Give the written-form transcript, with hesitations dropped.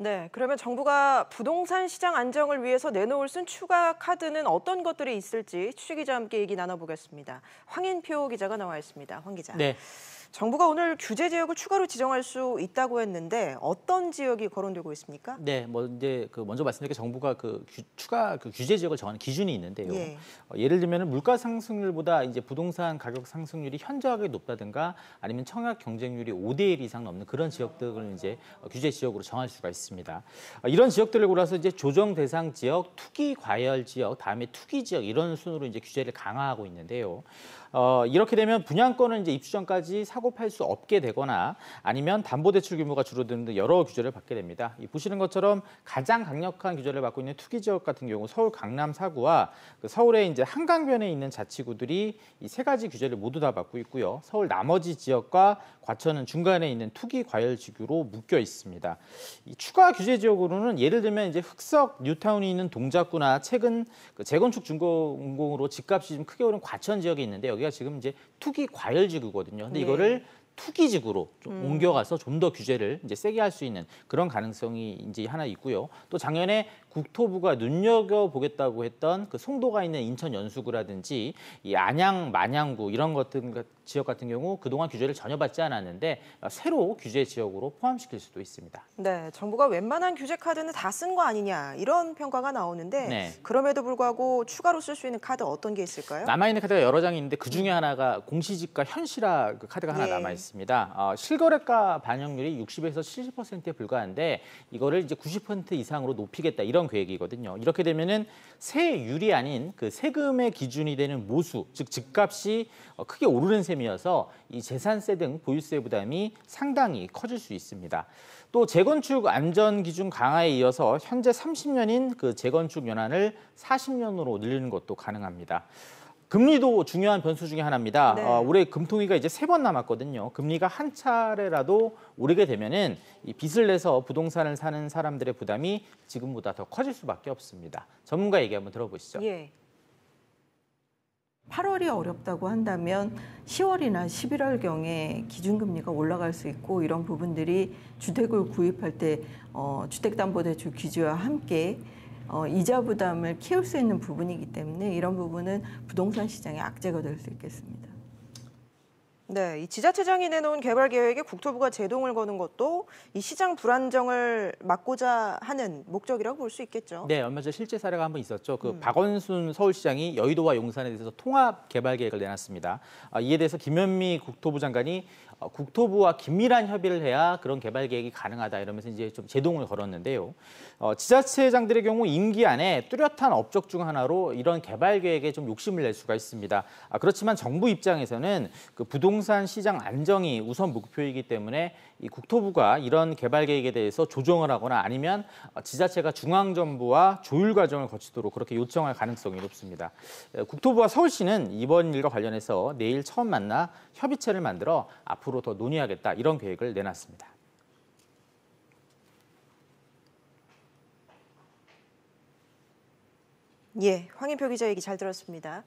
네, 그러면 정부가 부동산 시장 안정을 위해서 내놓을 쓴 추가 카드는 어떤 것들이 있을지 취재 기자와 함께 얘기 나눠보겠습니다. 황인표 기자가 나와 있습니다. 황 기자. 네. 정부가 오늘 규제 지역을 추가로 지정할 수 있다고 했는데 어떤 지역이 거론되고 있습니까? 네, 먼저 말씀드린 게 정부가 추가 규제 지역을 정하는 기준이 있는데요. 예를 들면 물가 상승률보다 이제 부동산 가격 상승률이 현저하게 높다든가 아니면 청약 경쟁률이 5대1 이상 넘는 그런 지역들을 이제 규제 지역으로 정할 수가 있습니다. 이런 지역들을 골라서 이제 조정 대상 지역, 투기 과열 지역, 다음에 투기 지역 이런 순으로 이제 규제를 강화하고 있는데요. 이렇게 되면 분양권을 이제 입주 전까지 사고 팔 수 없게 되거나 아니면 담보대출 규모가 줄어드는 등 여러 규제를 받게 됩니다. 보시는 것처럼 가장 강력한 규제를 받고 있는 투기 지역 같은 경우 서울 강남 4구와 서울의 이제 한강변에 있는 자치구들이 이 세 가지 규제를 모두 다 받고 있고요. 서울 나머지 지역과 과천은 중간에 있는 투기 과열 지구로 묶여 있습니다. 이 추가 규제 지역으로는 예를 들면 이제 흑석 뉴타운이 있는 동작구나 최근 재건축 준공으로 집값이 좀 크게 오른 과천 지역에 있는데 여기가 지금 이제 투기 과열 지구거든요. 근데 이거를 투기지구로 좀 옮겨가서 좀 더 규제를 이제 세게 할 수 있는 그런 가능성이 이제 하나 있고요. 또 작년에 국토부가 눈여겨보겠다고 했던 그 송도가 있는 인천 연수구라든지 이 안양 만양구 이런 지역 같은 경우 그동안 규제를 전혀 받지 않았는데 새로 규제 지역으로 포함시킬 수도 있습니다. 네, 정부가 웬만한 규제 카드는 다 쓴 거 아니냐 이런 평가가 나오는데 네. 그럼에도 불구하고 추가로 쓸 수 있는 카드 어떤 게 있을까요? 남아있는 카드가 여러 장이 있는데 그중에 하나가 공시지가 현실화 그 카드가 하나 남아 있습니다. 실거래가 반영률이 60에서 70%에 불과한데 이거를 이제 90% 이상으로 높이겠다 이런 계획이거든요. 이렇게 되면은 세율이 아닌 그 세금의 기준이 되는 모수, 즉 집값이 크게 오르는 셈이어서 이 재산세 등 보유세 부담이 상당히 커질 수 있습니다. 또 재건축 안전 기준 강화에 이어서 현재 30년인 그 재건축 연한을 40년으로 늘리는 것도 가능합니다. 금리도 중요한 변수 중에 하나입니다. 네. 올해 금통위가 이제 3번 남았거든요. 금리가 한 차례라도 오르게 되면은 이 빚을 내서 부동산을 사는 사람들의 부담이 지금보다 더 커질 수밖에 없습니다. 전문가 얘기 한번 들어보시죠. 8월이 어렵다고 한다면 10월이나 11월경에 기준금리가 올라갈 수 있고 이런 부분들이 주택을 구입할 때 주택담보대출 규제와 함께 이자 부담을 키울 수 있는 부분이기 때문에 이런 부분은 부동산 시장의 악재가 될 수 있겠습니다. 네, 이 지자체장이 내놓은 개발 계획에 국토부가 제동을 거는 것도 이 시장 불안정을 막고자 하는 목적이라고 볼 수 있겠죠. 네, 얼마 전 실제 사례가 한번 있었죠. 박원순 서울시장이 여의도와 용산에 대해서 통합 개발 계획을 내놨습니다. 이에 대해서 김현미 국토부 장관이 국토부와 긴밀한 협의를 해야 그런 개발 계획이 가능하다 이러면서 이제 좀 제동을 걸었는데요. 지자체장들의 경우 임기 안에 뚜렷한 업적 중 하나로 이런 개발 계획에 좀 욕심을 낼 수가 있습니다. 그렇지만 정부 입장에서는 그 부동산 시장 안정이 우선 목표이기 때문에 이 국토부가 이런 개발 계획에 대해서 조정을 하거나 아니면 지자체가 중앙정부와 조율 과정을 거치도록 그렇게 요청할 가능성이 높습니다. 국토부와 서울시는 이번 일과 관련해서 내일 처음 만나 협의체를 만들어 앞으로 더 논의하겠다 이런 계획을 내놨습니다. 황인표 기자 얘기 잘 들었습니다.